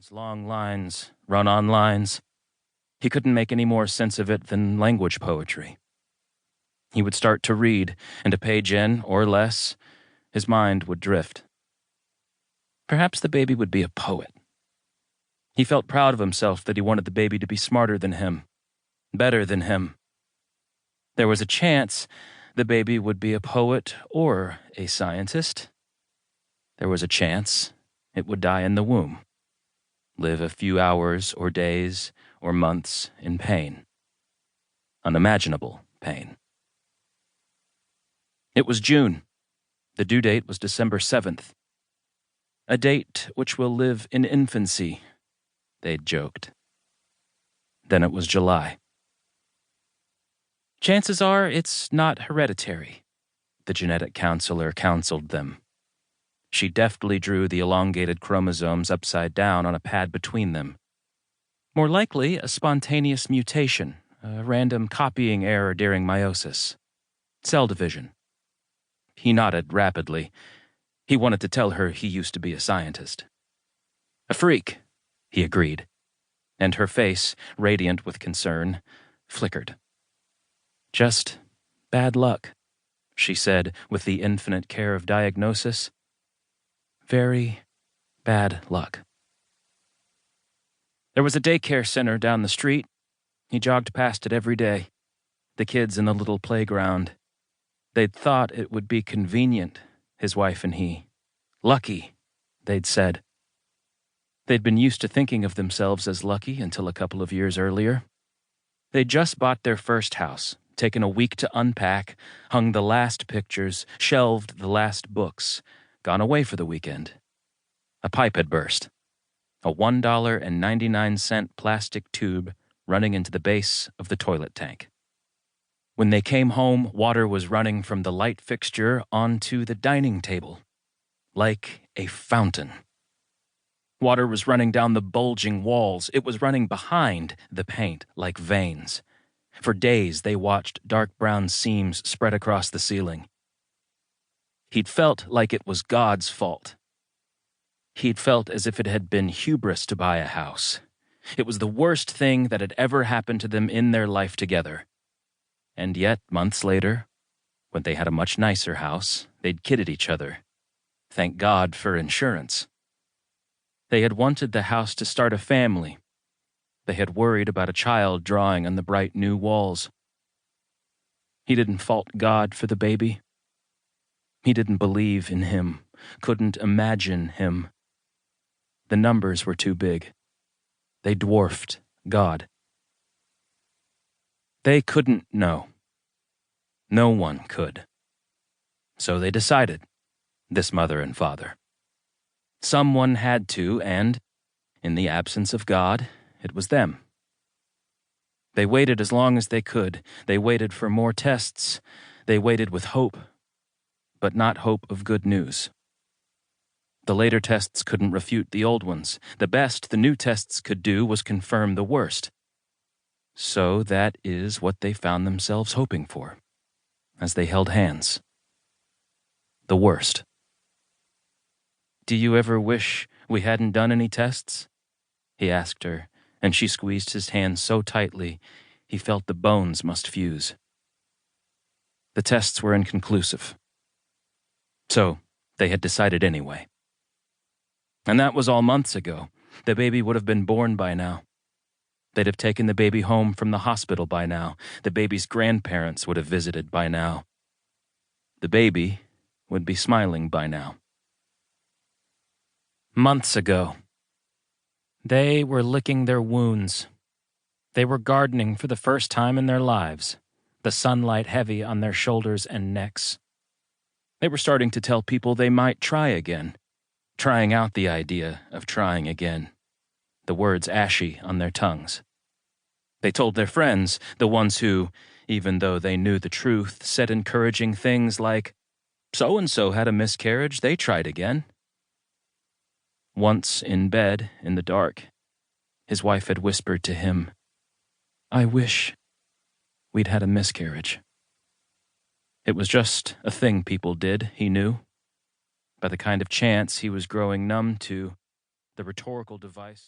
Lines, long lines, run-on lines. He couldn't make any more sense of it than language poetry. He would start to read, and a page in, or less, his mind would drift. Perhaps the baby would be a poet. He felt proud of himself that he wanted the baby to be smarter than him, better than him. There was a chance the baby would be a poet or a scientist. There was a chance it would die in the womb, live a few hours or days or months in pain. Unimaginable pain. It was June. The due date was December 7th. A date which will live in infancy, they'd joked. Then it was July. Chances are it's not hereditary, the genetic counselor counseled them. She deftly drew the elongated chromosomes upside down on a pad between them. More likely, a spontaneous mutation, a random copying error during meiosis. Cell division. He nodded rapidly. He wanted to tell her he used to be a scientist. A freak, he agreed, and her face, radiant with concern, flickered. Just bad luck, she said with the infinite care of diagnosis. Very bad luck. There was a daycare center down the street. He jogged past it every day. The kids in the little playground. They'd thought it would be convenient, his wife and he. Lucky, they'd said. They'd been used to thinking of themselves as lucky until a couple of years earlier. They'd just bought their first house, taken a week to unpack, hung the last pictures, shelved the last books, gone away for the weekend. A pipe had burst. A $1.99 plastic tube running into the base of the toilet tank. When they came home, water was running from the light fixture onto the dining table, like a fountain. Water was running down the bulging walls. It was running behind the paint like veins. For days they watched dark brown seams spread across the ceiling. He'd felt like it was God's fault. He'd felt as if it had been hubris to buy a house. It was the worst thing that had ever happened to them in their life together. And yet, months later, when they had a much nicer house, they'd kidded each other. Thank God for insurance. They had wanted the house to start a family. They had worried about a child drawing on the bright new walls. He didn't fault God for the baby. He didn't believe in him, couldn't imagine him. The numbers were too big. They dwarfed God. They couldn't know. No one could. So they decided, this mother and father. Someone had to, and, in the absence of God, it was them. They waited as long as they could. They waited for more tests. They waited with hope, but not hope of good news. The later tests couldn't refute the old ones. The best the new tests could do was confirm the worst. So that is what they found themselves hoping for, as they held hands. The worst. "Do you ever wish we hadn't done any tests?" he asked her, and she squeezed his hand so tightly he felt the bones must fuse. The tests were inconclusive. So they had decided anyway. And that was all months ago. The baby would have been born by now. They'd have taken the baby home from the hospital by now. The baby's grandparents would have visited by now. The baby would be smiling by now. Months ago. They were licking their wounds. They were gardening for the first time in their lives, the sunlight heavy on their shoulders and necks. They were starting to tell people they might try again, trying out the idea of trying again, the words ashy on their tongues. They told their friends, the ones who, even though they knew the truth, said encouraging things like, "So-and-so had a miscarriage, they tried again." Once in bed, in the dark, his wife had whispered to him, "I wish we'd had a miscarriage." It was just a thing people did, he knew. By the kind of chance he was growing numb to, the rhetorical device